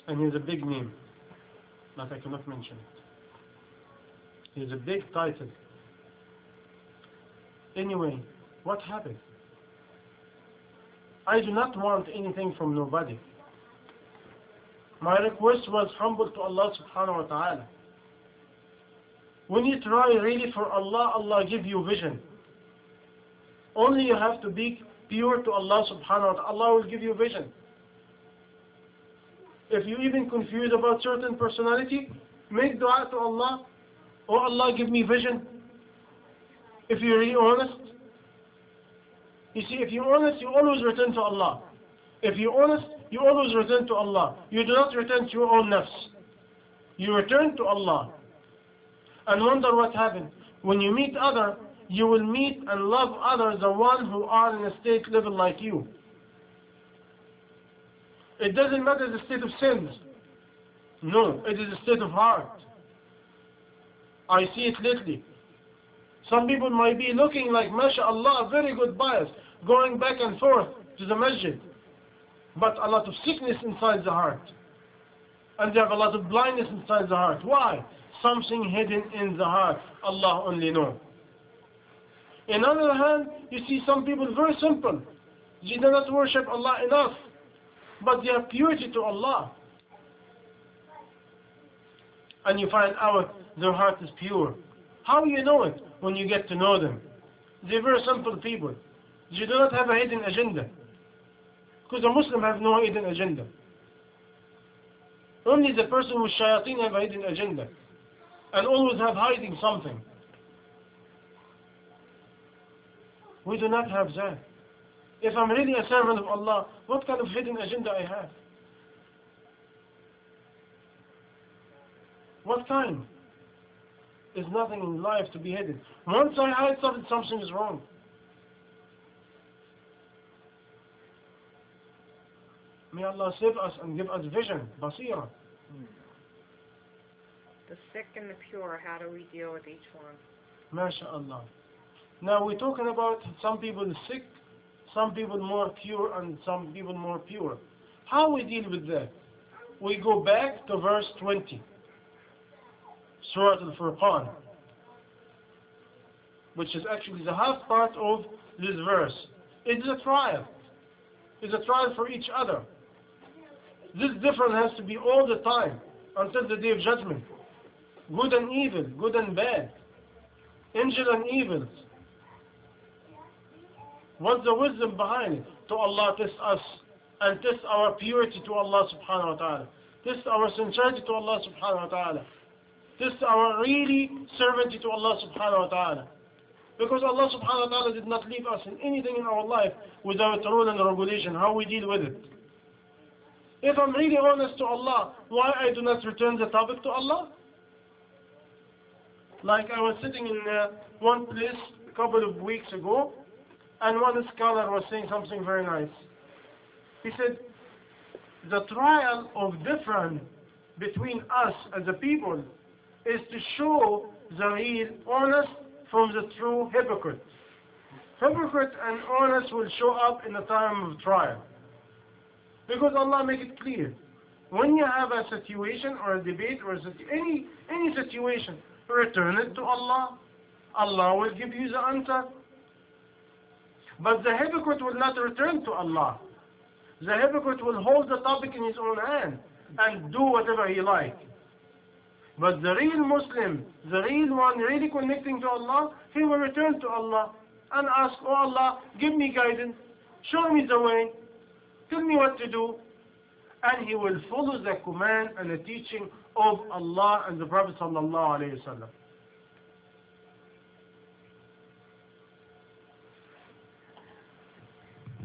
And he has a big name, but I cannot mention it. He has a big title. Anyway, what happened? I do not want anything from nobody. My request was humble to Allah subhanahu wa ta'ala. When you try really for Allah, Allah give you vision. Only you have to be pure to Allah subhanahu wa ta'ala. Allah will give you vision. If you even confused about certain personality, make dua to Allah. Oh Allah, give me vision. If you're really honest. You see, if you're honest, you always return to Allah. If you're honest, you always return to Allah. You do not return to your own nafs. You return to Allah. And wonder what happened. When you meet other, you will meet and love others, the one who are in a state level like you. It doesn't matter the state of sins. No, it is a state of heart. I see it lately. Some people might be looking like, mashallah, very good bias, going back and forth to the masjid. But a lot of sickness inside the heart. And they have a lot of blindness inside the heart. Why? Something hidden in the heart. Allah only knows. On the other hand, you see some people very simple. They do not worship Allah enough. But they have purity to Allah. And you find out their heart is pure. How you know it? When you get to know them. They're very simple people. They do not have a hidden agenda. Because a Muslim has no hidden agenda. Only the person with shayateen have a hidden agenda. And always have hiding something. We do not have that. If I'm really a servant of Allah, what kind of hidden agenda I have? What kind? There's nothing in life to be hidden. Once I hide something, something is wrong. May Allah save us and give us vision, basira. The sick and the pure, how do we deal with each one? MashaAllah. Now we're talking about some people sick, some people more pure, and some people more pure. How we deal with that? We go back to verse 20. Surah Al-Furqan, which is actually the half part of this verse. It is a trial. It's a trial for each other. This difference has to be all the time until the day of judgment. Good and evil, good and bad, angel and evils. What's the wisdom behind it? To Allah test us and test our purity to Allah subhanahu wa ta'ala. Test our sincerity to Allah subhanahu wa ta'ala. Test our really servancy to Allah subhanahu wa ta'ala. Because Allah subhanahu wa ta'ala did not leave us in anything in our life without rule and regulation, how we deal with it. If I'm really honest to Allah, why I do not return the topic to Allah? Like I was sitting in one place a couple of weeks ago, and one scholar was saying something very nice. He said, the trial of difference between us as a people is to show the real honest from the true hypocrite. Hypocrite and honest will show up in the time of trial. Because Allah make it clear. When you have a situation or a debate or any situation, return it to Allah. Allah will give you the answer. But the hypocrite will not return to Allah. The hypocrite will hold the topic in his own hand and do whatever he likes. But the real Muslim, the real one really connecting to Allah, he will return to Allah and ask, oh Allah, give me guidance, show me the way, tell me what to do. And he will follow the command and the teaching of Allah and the Prophet sallallahu alayhi wa sallam.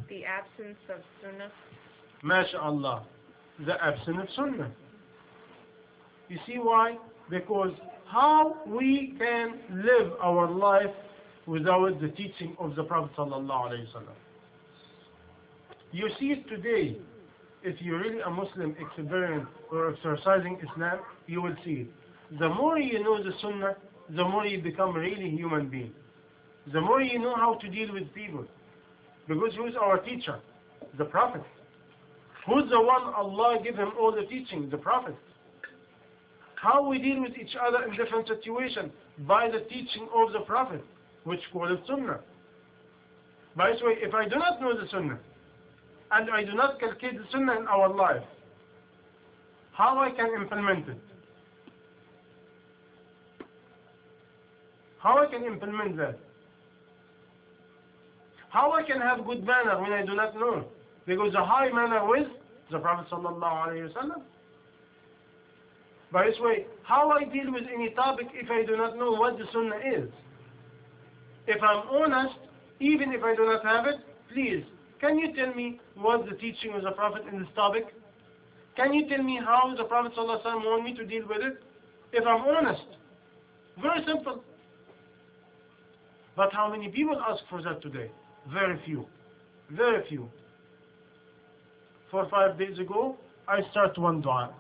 The absence of sunnah. MashaAllah. The absence of sunnah. You see why? Because how we can live our life without the teaching of the Prophet sallallahu alayhi wa sallam. You see it today. If you're really a Muslim experiencing or exercising Islam, you will see it. The more you know the Sunnah, the more you become really human being. The more you know how to deal with people. Because who is our teacher? The Prophet. Who's the one Allah give him all the teaching? The Prophet. How we deal with each other in different situations? By the teaching of the Prophet, which called Sunnah. By the way, if I do not know the Sunnah, and I do not calculate the Sunnah in our life, how I can implement it? How I can implement that? How I can have good manner when I do not know? Because the high manner with the Prophet sallallahu alaihi wasallam. By this way, how I deal with any topic if I do not know what the Sunnah is? If I'm honest, even if I do not have it, please, can you tell me what the teaching of the Prophet in this topic? Can you tell me how the Prophet sallallahu alaihi wasallam want me to deal with it? If I'm honest. Very simple. But how many people ask for that today? Very few. Very few. 4 or 5 days ago, I start one dua.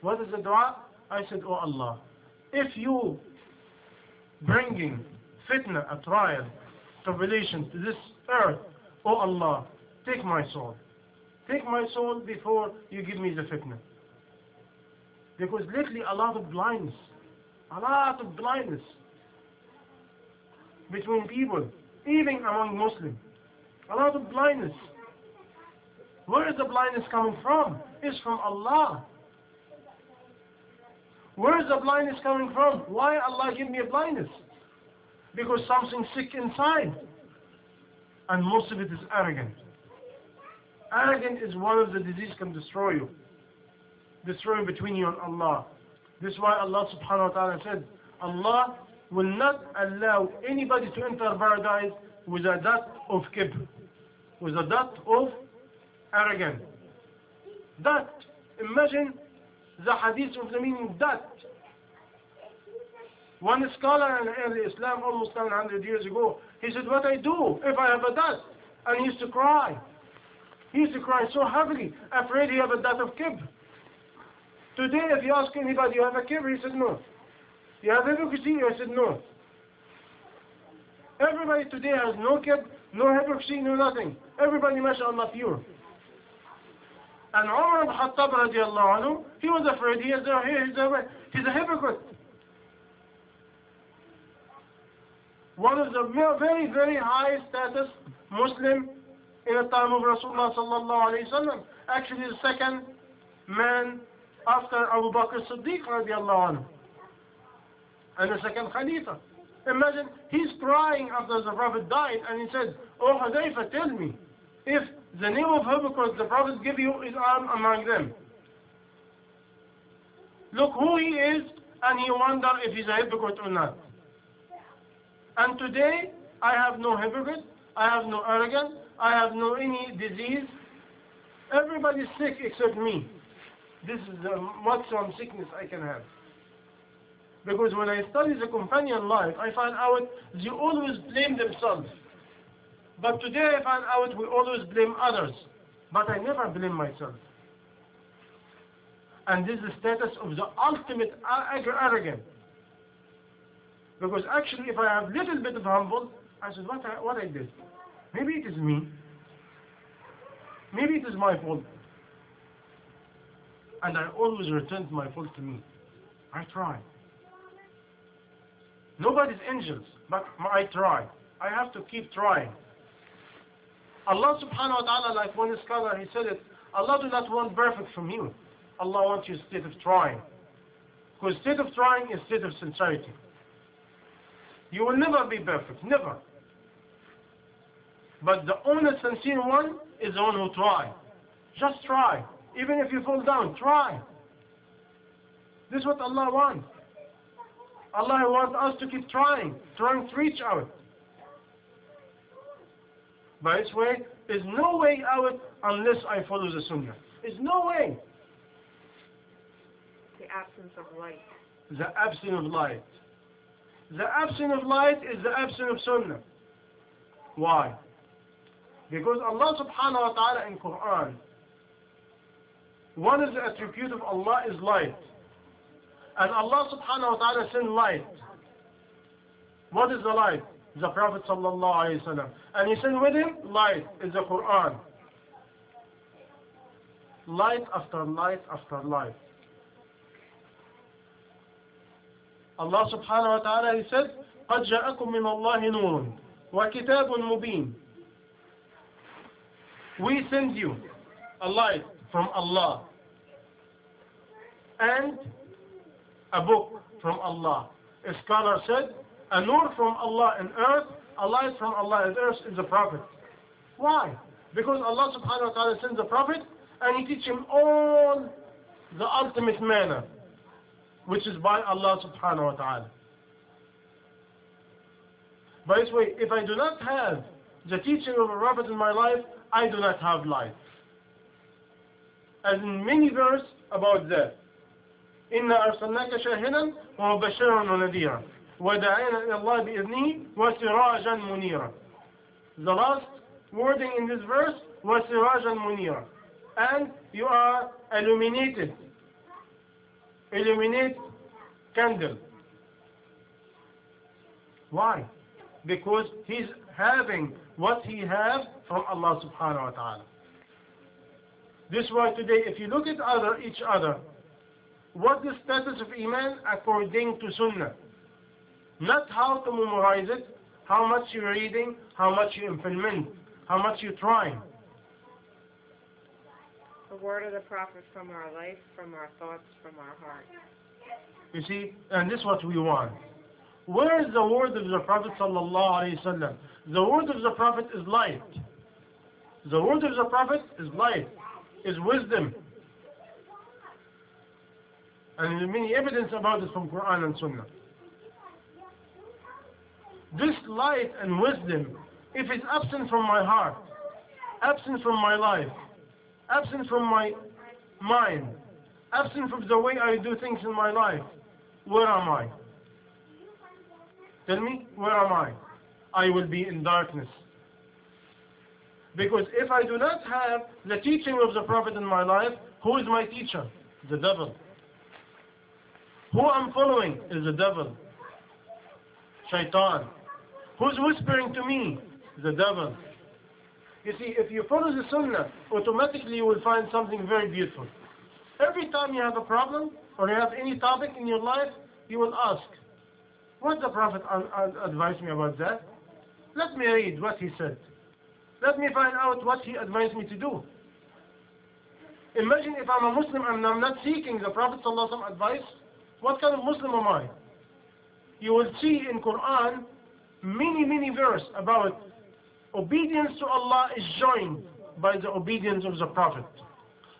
What is the dua? I said, oh Allah, if you bringing fitna, a trial, tribulation to this earth, oh Allah, take my soul. Take my soul before you give me the fitna. Because lately a lot of blindness. A lot of blindness between people, even among Muslims. A lot of blindness. Where is the blindness coming from? It's from Allah. Where is the blindness coming from? Why Allah give me a blindness? Because something sick inside. And most of it is arrogant. Arrogant is one of the diseases can destroy you. Destroy between you and Allah. This is why Allah subhanahu wa ta'ala said, Allah will not allow anybody to enter paradise with a dot of kibr. With a dot of arrogance. That, imagine the hadith of the meaning that. One scholar in early Islam, almost 700 years ago, he said, what I do if I have a dot? And he used to cry. He used to cry so heavily, afraid he have a dot of kibr. Today, if you ask anybody, you have a kibr? He said, no. You have hypocrisy? I said, no. Everybody today has no kibr, no hypocrisy, no nothing. Everybody, mashallah, pure. And Umar ibn Khattab radiallahu anhu, he was afraid he's a hypocrite. One of the very, very high status Muslim in the time of Rasulullah sallallahu alayhi wa sallam. Actually the second man after Abu Bakr Siddiq radiallahu anhu. And the second Khalifa. Imagine, he's crying after the Prophet died and he said, oh Hudayfa, tell me, if the name of hypocrite the Prophet give you is among them. Look who he is and he wonder if he's a hypocrite or not. And today, I have no hypocrite, I have no arrogance, I have no any disease. Everybody's sick except me. This is the maximum sickness I can have. Because when I study the companion life, I find out they always blame themselves. But today I find out we always blame others. But I never blame myself. And this is the status of the ultimate arrogant. Because actually if I have little bit of humble, I said, what I did? Maybe it is me. Maybe it is my fault. And I always return my fault to me. I try. Nobody's angels, but I try. I have to keep trying. Allah subhanahu wa ta'ala, like one scholar, he said it, Allah do not want perfect from you. Allah wants you state of trying. Because state of trying is state of sincerity. You will never be perfect, never. But the only sincere one is the one who tries. Just try. Even if you fall down, try. This is what Allah wants. Allah wants us to keep trying to reach out. By this way, there's no way out unless I follow the Sunnah. There's no way. The absence of light. The absence of light. The absence of light is the absence of Sunnah. Why? Because Allah subhanahu wa ta'ala in Quran, one of the attributes of Allah is light. And Allah subhanahu wa ta'ala sent light. What is the light? The Prophet sallallahu alayhi wa sallam. And he sent with him light is the Quran. light after light after light. Allah subhanahu wa ta'ala, He said, قَدْ جَاءَكُم مِّنَ اللَّهِ نُورٌ وَكِتَابٌ مُبِينٌ. We send you a light from Allah and a book from Allah. A scholar said, a nur from Allah in earth, a light from Allah in earth is a prophet. Why? Because Allah subhanahu wa ta'ala sends a prophet and He teaches him all the ultimate manner, which is by Allah subhanahu wa ta'ala. By this way, if I do not have the teaching of a prophet in my life, I do not have life. As in many verses about that. إِنَّا أَرْسَلْنَاكَ شَاهِدًا وَمُبَشِّرًا وَنَذِيرًا وَدَاعِيًا إِلَى اللَّهِ بِإِذْنِهِ وَسِرَاجًا مُنِيرًا. The last wording in this verse was وَسِرَاجًا مُنِيرًا. And you are illuminated. Illuminate candle. Why? Because he's having what he has from Allah subhanahu wa ta'ala. This is why today, if you look at each other, what the status of Iman according to Sunnah? Not how to memorize it, how much you're reading, how much you implement, how much you're trying. The word of the Prophet from our life, from our thoughts, from our heart. You see, and this is what we want. Where is the word of the Prophet sallallahu alaihi wasallam? The word of the Prophet is light. The word of the Prophet is light, is wisdom. And there's many evidence about it from Quran and Sunnah. This light and wisdom, if it's absent from my heart, absent from my life, absent from my mind, absent from the way I do things in my life, where am I? Tell me, where am I? I will be in darkness. Because if I do not have the teaching of the Prophet in my life, who is my teacher? The devil. Who I'm following is the devil. Shaitan. Who's whispering to me? The devil. You see, if you follow the Sunnah, automatically you will find something very beautiful. Every time you have a problem, or you have any topic in your life, you will ask, what the Prophet advised me about that? Let me read what he said. Let me find out what he advised me to do. Imagine if I'm a Muslim and I'm not seeking the Prophet ﷺ advice, what kind of Muslim am I? You will see in Quran many verses about obedience to Allah is joined by the obedience of the Prophet.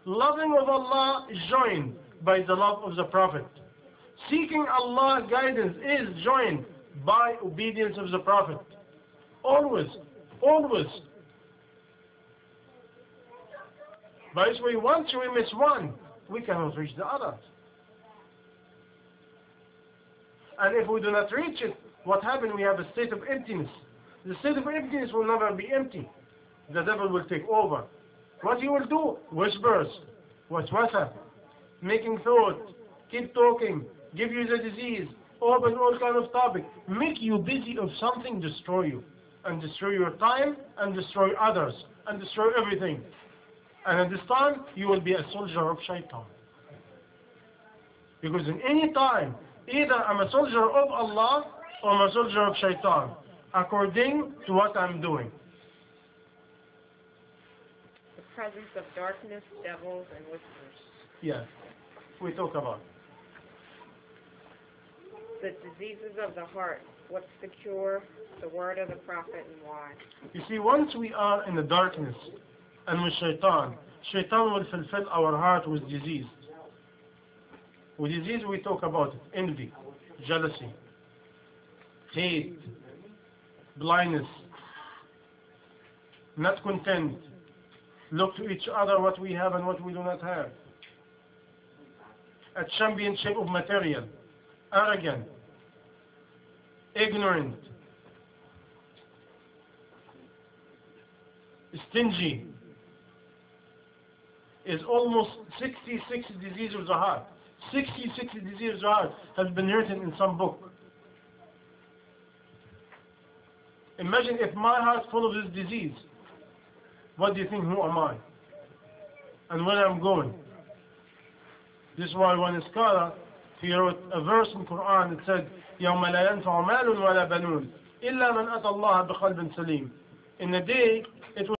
Loving of Allah is joined by the love of the Prophet. Seeking Allah's guidance is joined by obedience of the Prophet. Always. By this way, once we miss one, we cannot reach the others. And if we do not reach it, what happens? We have a state of emptiness. The state of emptiness will never be empty. The devil will take over. What he will do? Whispers, waswasa, making thought, keep talking, give you the disease, open all kind of topics, make you busy of something, destroy you, and destroy your time, and destroy others, and destroy everything. And at this time, you will be a soldier of shaitan. Because in any time, either I'm a soldier of Allah, or I'm a soldier of shaitan, according to what I'm doing. The presence of darkness, devils, and whispers. Yes, we talk about The diseases of the heart. What's the cure? The word of the Prophet and why? You see, once we are in the darkness and with shaitan will fulfill our heart with disease. With disease we talk about it, envy, jealousy, hate, blindness, not content, look to each other what we have and what we do not have, a championship of material, arrogant, ignorant, stingy, is almost 66 diseases of the heart. 66 diseases of the heart has been written in some book. Imagine if my heart full of this disease, what do you think, who am I? and where I'm going. This is why one scholar, he wrote a verse in Quran. It said, يَوْمَ لَا يَنْفَعُ مَالٌ وَلَا بَنُونَ إِلَّا مَنْ أَتَى اللَّهَ بِقَلْبٍ سَلِيمٍ. In the day, it will